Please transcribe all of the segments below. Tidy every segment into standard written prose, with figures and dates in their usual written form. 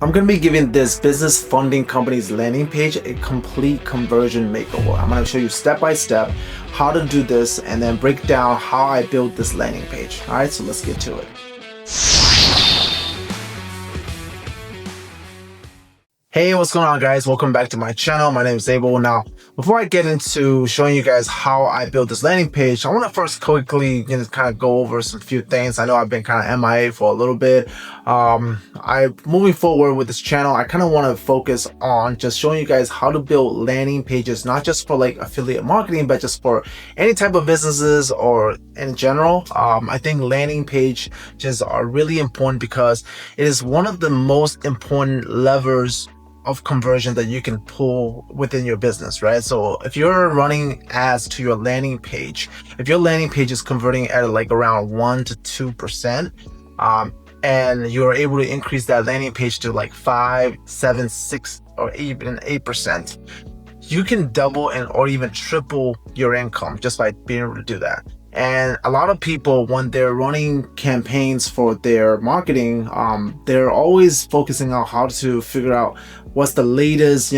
I'm going to be giving this business funding company's landing page a complete conversion makeover. I'm going to show you step by step how to do this and then break down how I built this landing page. All right, so let's get to it. Hey, what's going on, guys? Welcome back to my channel. My name is Abel. Now, before I get into showing you guys how I built this landing page, I want to first quickly kind of go over some few things. I know I've been kind of MIA for a little bit. Moving forward with this channel, I kind of want to focus on just showing you guys how to build landing pages, not just for like affiliate marketing, but just for any type of businesses or in general. I think landing pages are really important because it is one of the most important levers of conversion that you can pull within your business, right? So if you're running ads to your landing page, if your landing page is converting at like around 1 to 2%, and you're able to increase that landing page to like 5, 7, 6, or even 8%, you can double or even triple your income just by being able to do that. And a lot of people, when they're running campaigns for their marketing, they're always focusing on how to figure out what's the latest,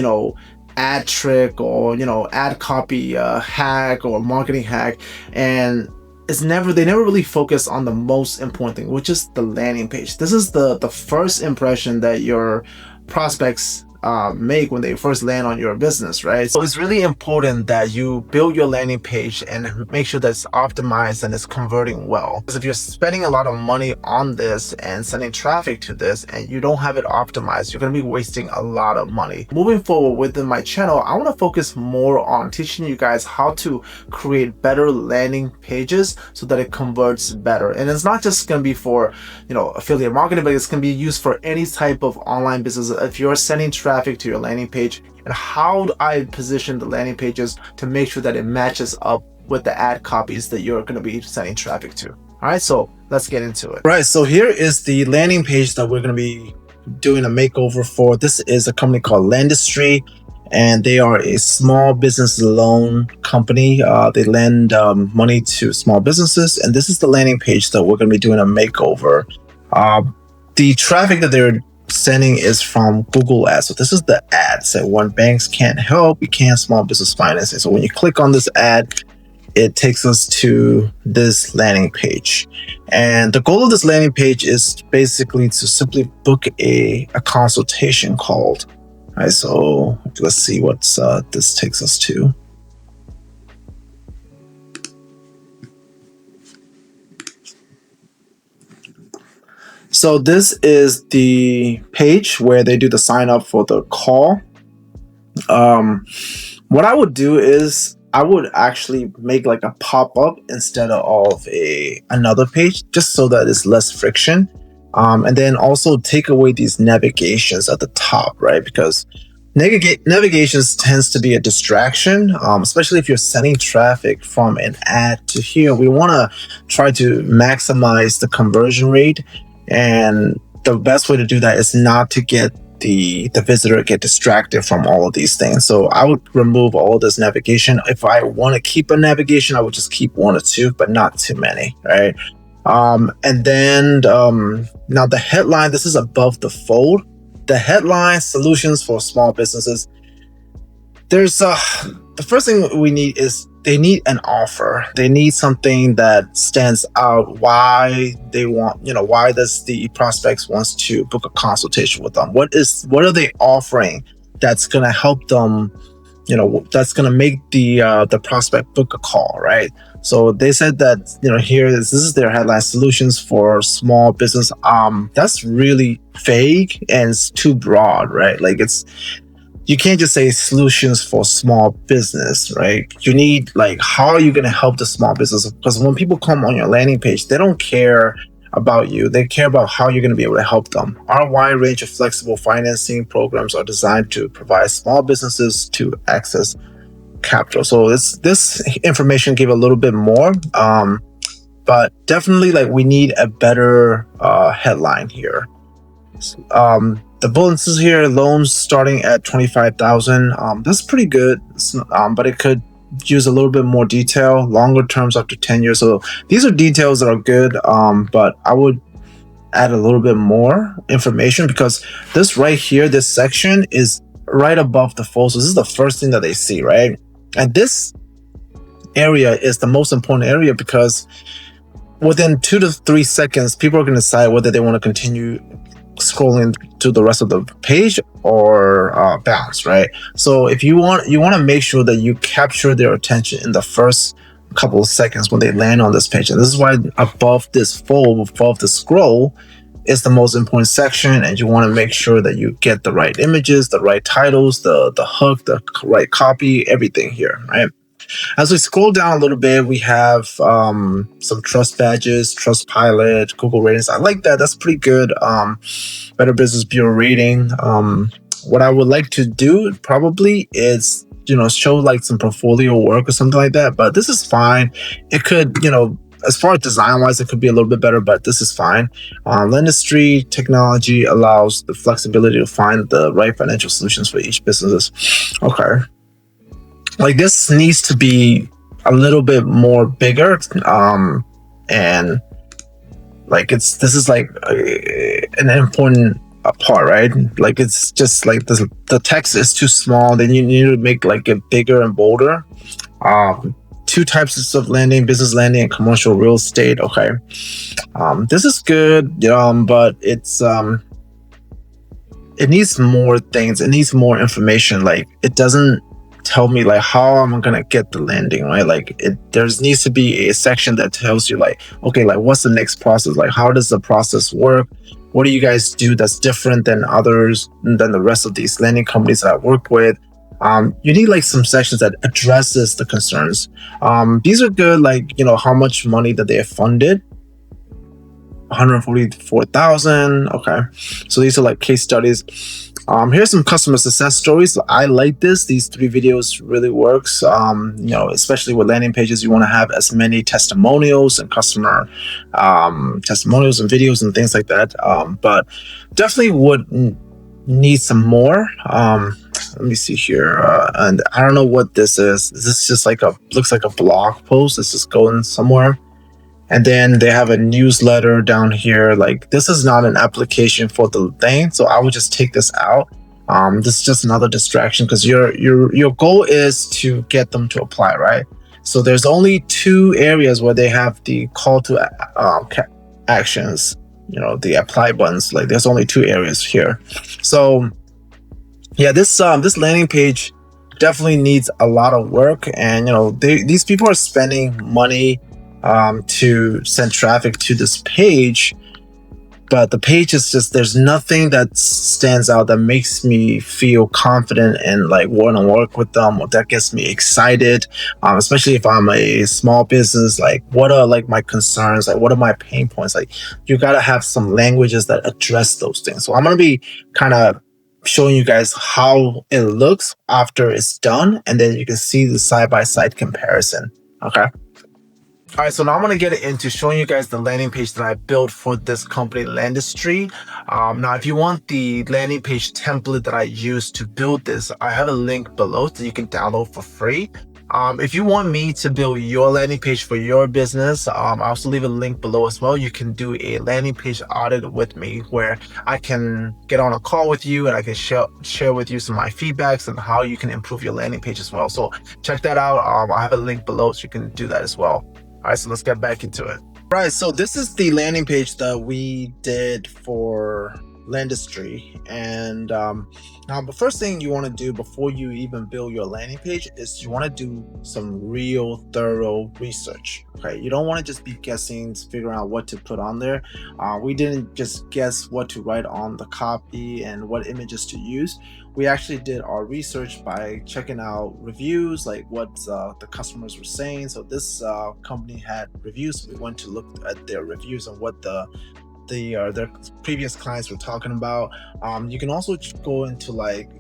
ad trick or, ad copy hack or marketing hack. And they never really focus on the most important thing, which is the landing page. This is the first impression that your prospects make when they first land on your business, right? So it's really important that you build your landing page and make sure that it's optimized and it's converting well. Because if you're spending a lot of money on this and sending traffic to this and you don't have it optimized, you're going to be wasting a lot of money. Moving forward within my channel, I want to focus more on teaching you guys how to create better landing pages so that it converts better. And it's not just going to be for, affiliate marketing, but it's going to be used for any type of online business. If you're sending traffic to your landing page, and how do I position the landing pages to make sure that it matches up with the ad copies that you're going to be sending traffic to. All right, so let's get into it. Right, so here is the landing page that we're going to be doing a makeover for. This is a company called Landistry, and they are a small business loan company. They lend money to small businesses, and this is the landing page that we're going to be doing a makeover. The traffic that they're sending is from Google Ads. So this is the ad. So when banks can't help, you can small business financing. So when you click on this ad, it takes us to this landing page. And the goal of this landing page is basically to simply book a consultation call. All right, so let's see what this takes us to. So this is the page where they do the sign up for the call. What I would do is I would actually make like a pop-up instead of another page, just so that it's less friction. And then also take away these navigations at the top, right? Because navigations tends to be a distraction, especially if you're sending traffic from an ad to here. We want to try to maximize the conversion rate. And the best way to do that is not to get the visitor get distracted from all of these things. So I would remove all this navigation. If I want to keep a navigation, I would just keep 1 or 2, but not too many, right? And then now the headline, this is above the fold. The headline, solutions for small businesses. There's the first thing we need is they need an offer. They need something that stands out. Why they want, why does the prospects wants to book a consultation with them? What are they offering that's going to help them, that's going to make the prospect book a call, right? So they said that, this is their headline, solutions for small business. That's really vague and it's too broad, right? Like you can't just say solutions for small business, right? You need how are you going to help the small business? Because when people come on your landing page, they don't care about you. They care about how you're going to be able to help them. Our wide range of flexible financing programs are designed to provide small businesses to access capital. So this information gave a little bit more, but definitely we need a better headline here. The bullets is here, loans starting at 25,000. That's pretty good, but it could use a little bit more detail, longer terms up to 10 years. So these are details that are good, but I would add a little bit more information, because this right here, this section is right above the fold. So this is the first thing that they see, right? And this area is the most important area, because within 2 to 3 seconds, people are going to decide whether they want to continue scrolling to the rest of the page or bounce, right? So if you want to make sure that you capture their attention in the first couple of seconds when they land on this page. And this is why above this fold, above the scroll, is the most important section, and you want to make sure that you get the right images, the right titles, the hook, the right copy, everything here, right? As we scroll down a little bit, we have some trust badges, Trustpilot, Google ratings. I like that. That's pretty good. Better Business Bureau rating. What I would like to do probably is, show like some portfolio work or something like that. But this is fine. It could, as far as design wise, it could be a little bit better, but this is fine. Industry technology allows the flexibility to find the right financial solutions for each business. Okay. Like, this needs to be a little bit more bigger, and like this is like an important part, right? Like, it's just like the text is too small. Then you need to make like it bigger and bolder. 2 types of lending: business lending and commercial real estate. Okay, this is good, but it's it needs more things. It needs more information. Like, it doesn't tell me like how am I gonna get the landing, right? Like, there needs to be a section that tells you like, okay, like what's the next process? Like, how does the process work? What do you guys do that's different than others, than the rest of these landing companies that I work with? You need like some sections that addresses the concerns. These are good, like, how much money that they have funded. 144,000. Okay, so these are like case studies. Here's some customer success stories. I like this. These 3 videos really works. Especially with landing pages, you want to have as many testimonials and customer testimonials and videos and things like that. But definitely would need some more. Let me see here. And I don't know what this is. This is just like looks like a blog post. It's just going somewhere. And then they have a newsletter down here. Like, this is not an application for the thing, so I would just take this out. This is just another distraction, because your goal is to get them to apply, right? So there's only 2 areas where they have the call to actions, the apply buttons. Like, there's only 2 areas here. So yeah, this landing page definitely needs a lot of work, and these people are spending money to send traffic to this page, but the page is just, there's nothing that stands out that makes me feel confident and like want to work with them, or that gets me excited, especially if I'm a small business. Like, what are like my concerns? Like, what are my pain points? Like, you got to have some languages that address those things. So I'm going to be kind of showing you guys how it looks after it's done, and then you can see the side-by-side comparison. Okay. All right, so now I'm going to get into showing you guys the landing page that I built for this company, Landistry. Now, if you want the landing page template that I used to build this, I have a link below that you can download for free. If you want me to build your landing page for your business, I'll also leave a link below as well. You can do a landing page audit with me, where I can get on a call with you and I can share with you some of my feedbacks and how you can improve your landing page as well. So check that out. I have a link below so you can do that as well. All right, so let's get back into it. Right, so this is the landing page that we did for Landistry. And now the first thing you want to do before you even build your landing page is you want to do some real thorough research. Okay, you don't want to just be guessing, figuring out what to put on there. We didn't just guess what to write on the copy and what images to use. We actually did our research by checking out reviews, like what the customers were saying. So this company had reviews. We went to look at their reviews and what their previous clients were talking about. You can also go into like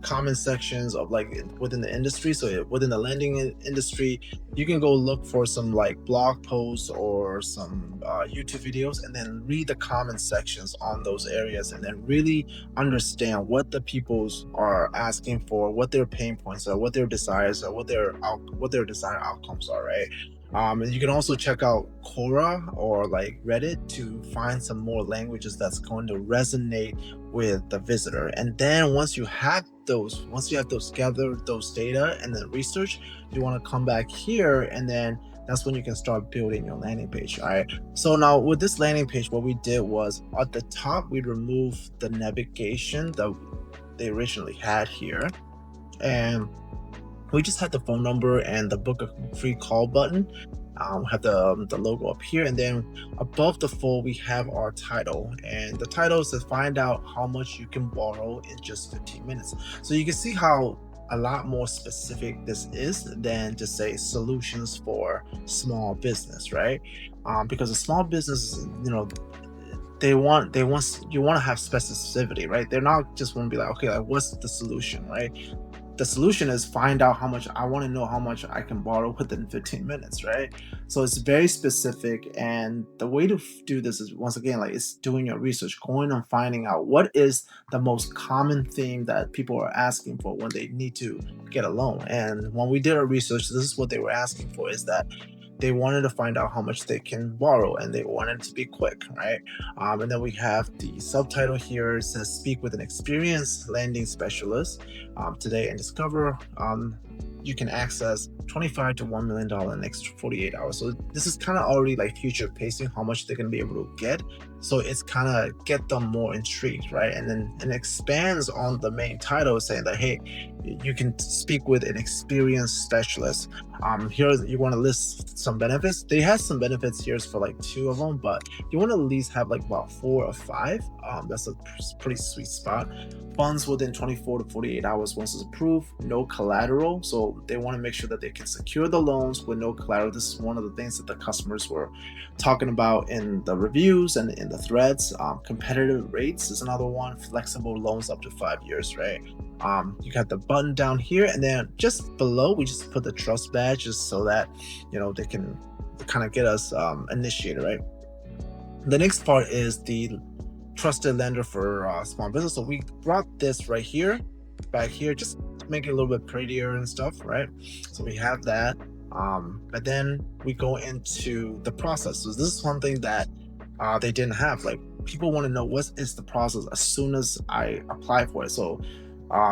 comment sections of like within the industry. So within the lending industry, you can go look for some like blog posts or some YouTube videos, and then read the comment sections on those areas, and then really understand what the peoples are asking for, what their pain points are, what their desires are, what their desired outcomes are, right? And you can also check out Quora or like Reddit to find some more languages that's going to resonate with the visitor. And then once you have those gathered those data and then research, you want to come back here, and then that's when you can start building your landing page. All right. So now with this landing page, what we did was at the top, we removed the navigation that they originally had here. And we just had the phone number and the book a free call button. We have the logo up here, and then above the fold we have our title, and the title says find out how much you can borrow in just 15 minutes. So you can see how a lot more specific this is than just say solutions for small business, right? Because a small business, they want you want to have specificity, right? They're not just want to be like, okay, like what's the solution, right? The solution is find out how much I want to know how much I can borrow within 15 minutes, right? So it's very specific, and the way to do this is, once again, like, it's doing your research, going and finding out what is the most common thing that people are asking for when they need to get a loan. And when we did our research, this is what they were asking for, is that they wanted to find out how much they can borrow, and they wanted it to be quick, right? And then we have the subtitle here. It says speak with an experienced lending specialist today and discover you can access $25 to $1 million in the next 48 hours. So this is kind of already like future pacing how much they're going to be able to get. So it's kind of get them more intrigued, right? And then it expands on the main title, saying that, hey, you can speak with an experienced specialist. Here you want to list some benefits. They have some benefits here for like 2 of them, but you want to at least have like about 4 or 5. That's a pretty sweet spot. Funds within 24 to 48 hours once it's approved. No collateral. So they want to make sure that they can secure the loans with no collateral. This is one of the things that the customers were talking about in the reviews and in the threads. Competitive rates is another one. Flexible loans up to 5 years, right? You got the button down here, and then just below we just put the trust badge, just so that they can kind of get us initiated, right? The next part is the trusted lender for small business. So we brought this right here, back here, just to make it a little bit prettier and stuff, right? So we have that. But then we go into the process. So this is one thing that they didn't have. Like, people want to know what is the process as soon as I apply for it. So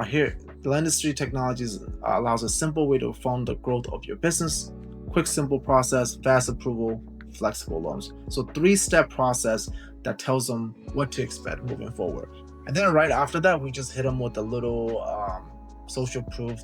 here, the industry technologies allows a simple way to fund the growth of your business. Quick, simple process, fast approval, flexible loans. So 3-step process that tells them what to expect moving forward. And then right after that, we just hit them with a little social proof,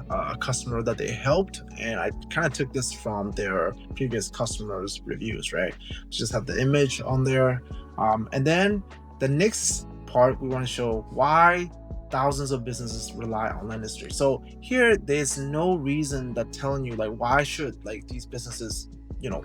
a customer that they helped. And I kind of took this from their previous customers' reviews, right? Just have the image on there. And then the next part, we want to show why thousands of businesses rely on Lendistry. So here, there's no reason that telling you like why should like these businesses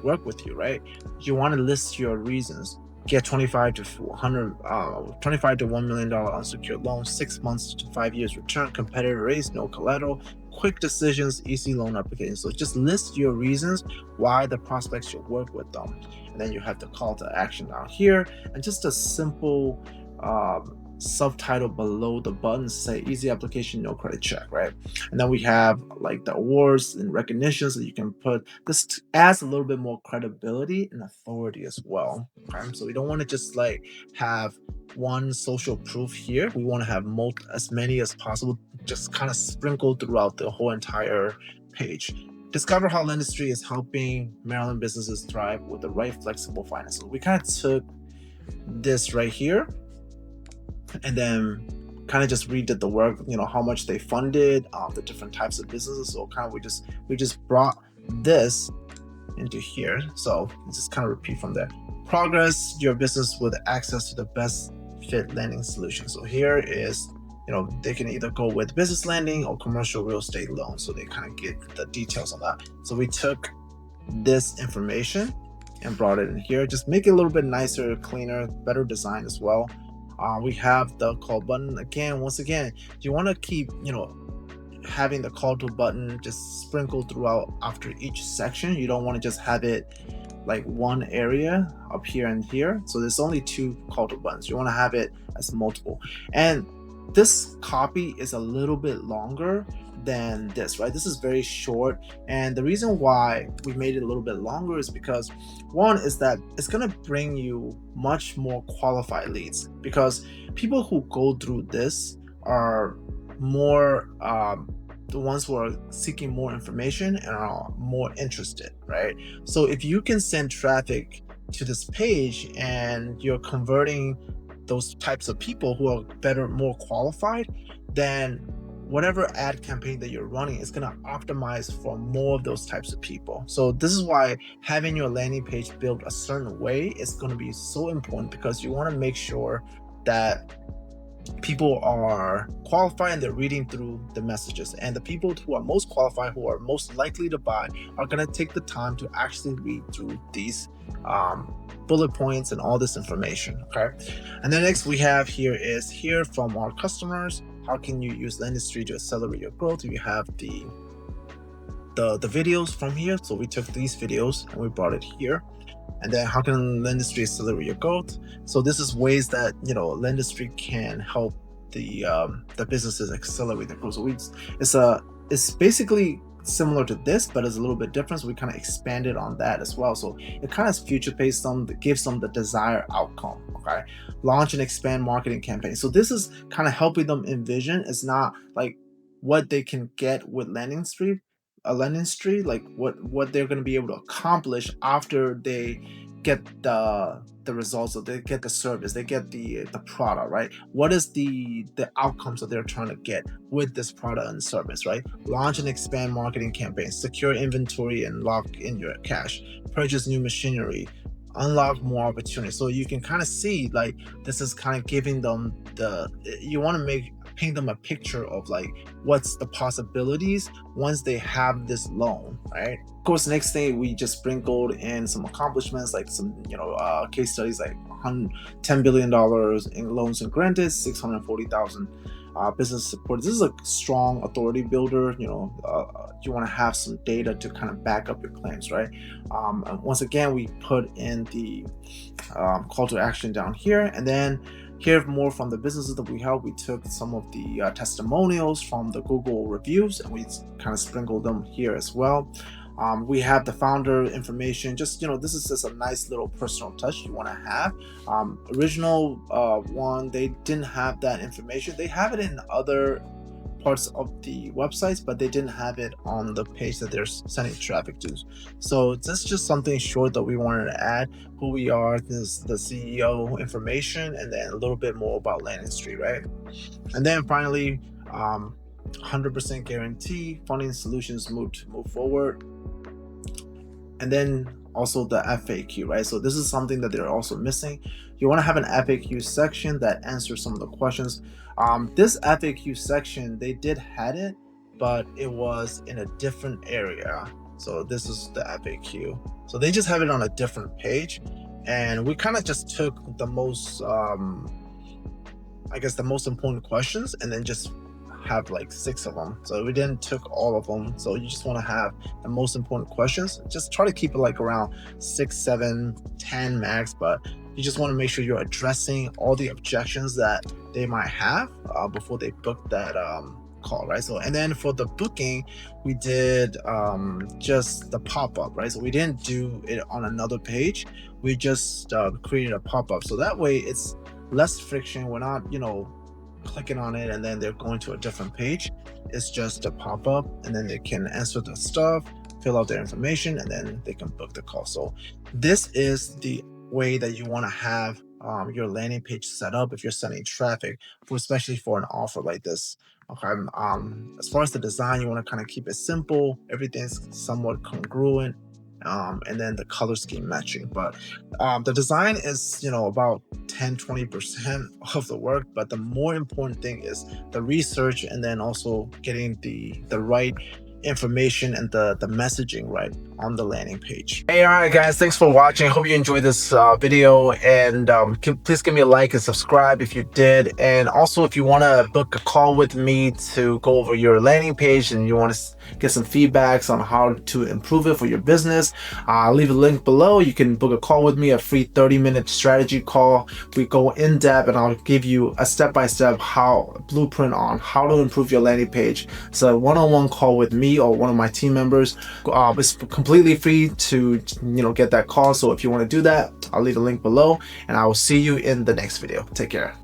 work with you, right? You want to list your reasons. Get 25 to $1 million unsecured loan, 6 months to 5 years return, competitive rates, no collateral, quick decisions, easy loan application. So just list your reasons why the prospects should work with them. And then you have the call to action down here, and just a simple subtitle below the button say easy application, no credit check, right? And then we have like the awards and recognitions that you can put. This adds a little bit more credibility and authority as well. Okay? So we don't want to just like have one social proof here. We want to have as many as possible, just kind of sprinkled throughout the whole entire page. Discover how Lendistry is helping Maryland businesses thrive with the right flexible finance. So we kind of took this right here and then kind of just redid the work, how much they funded, the different types of businesses. So kind of we just brought this into here. So let's just kind of repeat from there. Progress your business with access to the best fit lending solution. So here is, they can either go with business lending or commercial real estate loans. So they kind of get the details on that. So we took this information and brought it in here. Just make it a little bit nicer, cleaner, better design as well. We have the call button again. Once again, you want to keep, having the call to button just sprinkled throughout after each section. You don't want to just have it like one area up here and here. So there's only 2 call to buttons. You want to have it as multiple. And this copy is a little bit longer than this, right? This is very short, and the reason why we made it a little bit longer is because one is that it's going to bring you much more qualified leads, because people who go through this are more the ones who are seeking more information and are more interested, right? So if you can send traffic to this page and you're converting those types of people who are better, more qualified, then whatever ad campaign that you're running is going to optimize for more of those types of people. So this is why having your landing page built a certain way is going to be so important, because you want to make sure that people are qualified and they're reading through the messages, and the people who are most qualified, who are most likely to buy, are going to take the time to actually read through these bullet points and all this information. Okay, and then next we have here is hear from our customers. How can you use the industry to accelerate your growth? You have the videos from here, so we took these videos and we brought it here. And then how can the industry accelerate your growth? So this is ways that the industry can help the businesses accelerate their growth. So it's basically similar to this, but it's a little bit different. So we kind of expanded on that as well. So it kind of future paced them, that gives them the desired outcome. Okay, launch and expand marketing campaigns. So this is kind of helping them envision. It's not like what they can get with landing street, like what they're going to be able to accomplish after they get the results, or they get the service, they get the product, right? What is the outcomes that they're trying to get with this product and service, right? Launch and expand marketing campaigns, secure inventory and lock in your cash, purchase new machinery, unlock more opportunities. So you can kind of see, like, this is kind of giving them you want to paint them a picture of like what's the possibilities once they have this loan, right? Of course, next thing we just sprinkled in some accomplishments, like some case studies, like $10 billion in loans and granted, 640,000 business support. This is a strong authority builder. You want to have some data to kind of back up your claims, right? And once again, we put in the call to action down here, and then hear more from the businesses that we help. We took some of the testimonials from the Google reviews and we kind of sprinkled them here as well. We have the founder information. Just this is just a nice little personal touch you want to have. Original one, they didn't have that information. They have it in other parts of the websites, but they didn't have it on the page that they're sending traffic to. So that's just something short that we wanted to add. Who we are, this the CEO information, and then a little bit more about landing street, right? And then finally, 100% guarantee funding solutions move forward. And then also the FAQ, right? So this is something that they're also missing. You want to have an FAQ section that answers some of the questions. This FAQ section, they did had it, but it was in a different area. So this is the FAQ. So they just have it on a different page, and we kind of just took the most, the most important questions, and then just have like 6 of them. So we didn't took all of them. So you just want to have the most important questions. Just try to keep it like around 6, 7, 10 max, but you just want to make sure you're addressing all the objections that they might have before they book that call, right? So, and then for the booking, we did just the pop-up, right? So we didn't do it on another page. We just created a pop-up, so that way it's less friction. We're not clicking on it and then they're going to a different page. It's just a pop-up, and then they can answer the stuff, fill out their information, and then they can book the call. So this is the way that you want to have your landing page set up if you're sending traffic, especially for an offer like this. Okay. As far as the design, you want to kind of keep it simple. Everything's somewhat congruent. And then the color scheme matching, but the design is about 10-20% of the work, but the more important thing is the research, and then also getting the right information and the messaging right on the landing page. Hey, all right guys, thanks for watching. I hope you enjoyed this video, and please give me a like and subscribe if you did. And also, if you want to book a call with me to go over your landing page and you want to get some feedbacks on how to improve it for your business, I'll leave a link below. You can book a call with me, a free 30-minute strategy call. We go in depth and I'll give you a step-by-step blueprint on how to improve your landing page. It's a one-on-one call with me or one of my team members. It's completely free to get that call. So if you want to do that, I'll leave a link below, and I will see you in the next video. Take care.